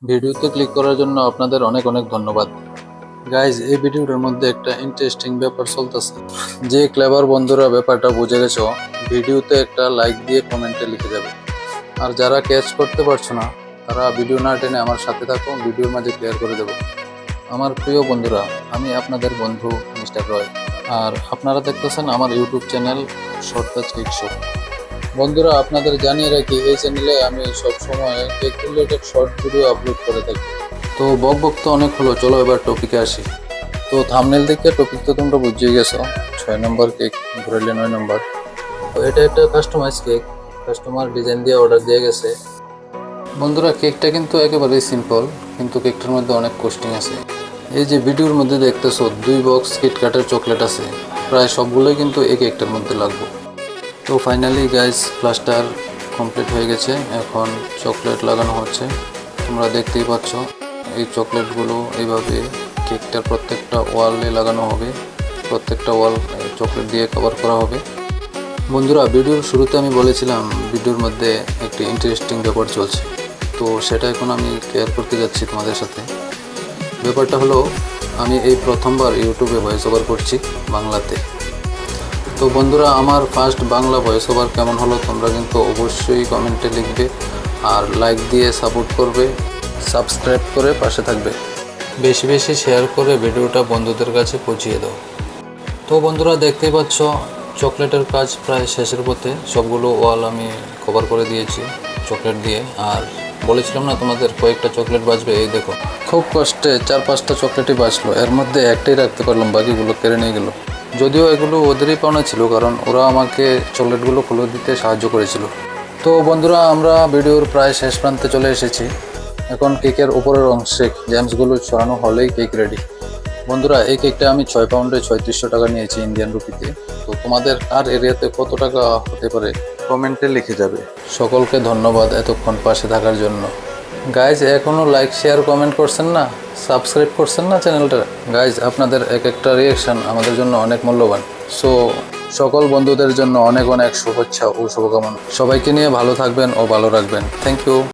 ভিডিওতে ক্লিক করার জন্য আপনাদের অনেক অনেক ধন্যবাদ। গাইজ, এই ভিডিওটার মধ্যে একটা ইন্টারেস্টিং ব্যাপার চলতেছে। যে ক্লেভার বন্ধুরা ব্যাপারটা বুঝে গেছো, ভিডিওতে একটা লাইক দিয়ে কমেন্টে লিখে যাবে। আর যারা ক্যাচ করতে পারছো না, তারা ভিডিও না টেনে আমার সাথে থাকো, ভিডিওর মাঝে ক্লিয়ার করে দেবো। আমার প্রিয় বন্ধুরা, আমি আপনাদের বন্ধু মিস্টার রয়, আর আপনারা দেখতেছেন আমার YouTube channel shortcut cake show. বন্ধুরা, আপনাদের জানিয়ে রাখি, এই চ্যানেলে আমি সবসময় cake related short video upload করে থাকি। তো বক তো অনেক হলো, চলো এবার টপিকে আসি। তো থাম্বনেল দেখে টপিক তো তোমরা বুঝিয়ে গেছো, 6 নম্বর কেক ঘুরাইলে 9 নম্বর। তো এটা একটা কাস্টমাইজ কেক, কাস্টমার ডিজাইন দিয়ে অর্ডার দিয়ে গেছে। বন্ধুরা, কেকটা কিন্তু একেবারেই সিম্পল, কিন্তু কেকটার মধ্যে অনেক কোস্টিং আছে। এই যে ভিডিওর মধ্যে দেখতেছো 2 বক্স কিটক্যাটের চকলেট আছে, প্রায় সবগুলোই কিন্তু এই কেকটার মধ্যে লাগবে। তো ফাইনালি গাইস, প্লাস্টার কমপ্লিট হয়ে গেছে, এখন চকলেট লাগানো হচ্ছে। তোমরা দেখতেই পাচ্ছ এই চকলেটগুলো এইভাবে কেকটার প্রত্যেকটা ওয়ালে লাগানো হবে, প্রত্যেকটা ওয়াল চকলেট দিয়ে কভার করা হবে। বন্ধুরা, ভিডিওর শুরুতে আমি বলেছিলাম ভিডিওর মধ্যে একটি ইন্টারেস্টিং ব্যাপার চলছে, তো সেটা এখন আমি শেয়ার করতে যাচ্ছি তোমাদের সাথে। ব্যাপারটা হলো, আমি এই প্রথমবার ইউটিউবে ভয়েস ওভার করছি বাংলাতে। তো বন্ধুরা, আমার ফার্স্ট বাংলা ভয়েস ওভার কেমন হলো তোমরা কিন্তু অবশ্যই কমেন্টে লিখবে, আর লাইক দিয়ে সাপোর্ট করবে, সাবস্ক্রাইব করে পাশে থাকবে, বেশি বেশি শেয়ার করে ভিডিওটা বন্ধুদের কাছে পৌঁছিয়ে দাও। তো বন্ধুরা, দেখতেই পাচ্ছ চকলেটের কাজ প্রায় শেষের পথে, সবগুলো ওয়াল আমি কভার করে দিয়েছি চকলেট দিয়ে। আর বলেছিলাম না তোমাদের কয়েকটা চকলেট বাঁচবে, এই দেখো খুব কষ্টে 4-5টা চকলেটই বাঁচলো, এর মধ্যে একটাই রাখতে পারলাম, বাকিগুলো কেড়ে নিয়ে গেলো। যদিও এগুলো ওদেরই পাওনা ছিল, কারণ ওরা আমাকে চকলেটগুলো খুলে দিতে সাহায্য করেছিল। তো বন্ধুরা, আমরা ভিডিওর প্রায় শেষ প্রান্তে চলে এসেছি। এখন কেকের উপরের অংশে জ্যামসগুলো ছড়ানো হলেই কেক রেডি। বন্ধুরা, এই কেকটা আমি 6 পাউন্ডে 3600 টাকা নিয়েছি ইন্ডিয়ান রুপিতে। তো তোমাদের আর এরিয়াতে কত টাকা হতে পারে কমেন্টে লিখে যাবে। সকলকে ধন্যবাদ এতক্ষণ পাশে থাকার জন্য। গাইজ, এখনও লাইক শেয়ার কমেন্ট করছেন না, সাবস্ক্রাইব করছেন না চ্যানেলটা? গাইজ, আপনাদের এক একটা রিয়াকশান আমাদের জন্য অনেক মূল্যবান। সো সকল বন্ধুদের জন্য অনেক অনেক শুভেচ্ছা ও শুভকামনা। সবাইকে নিয়ে ভালো থাকবেন ও ভালো রাখবেন। Thank you.